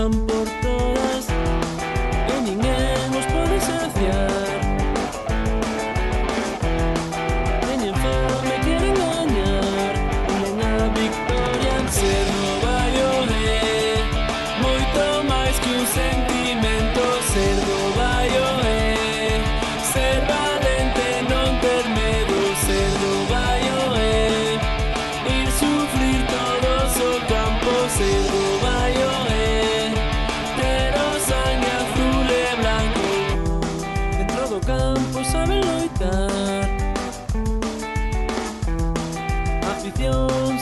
loitan por todas e ninguén os pode saciar. Teñen fame, queren gañar, unen a victoria. Ser no Baio é moito máis que un sentimento. Ser do Baio é ser valente, non ter medo. Ser do Baio é ir sufrir todos o campo. Ser do Baio é ter o sangue azul e blanco. Dentro do campo saben loitar, a afición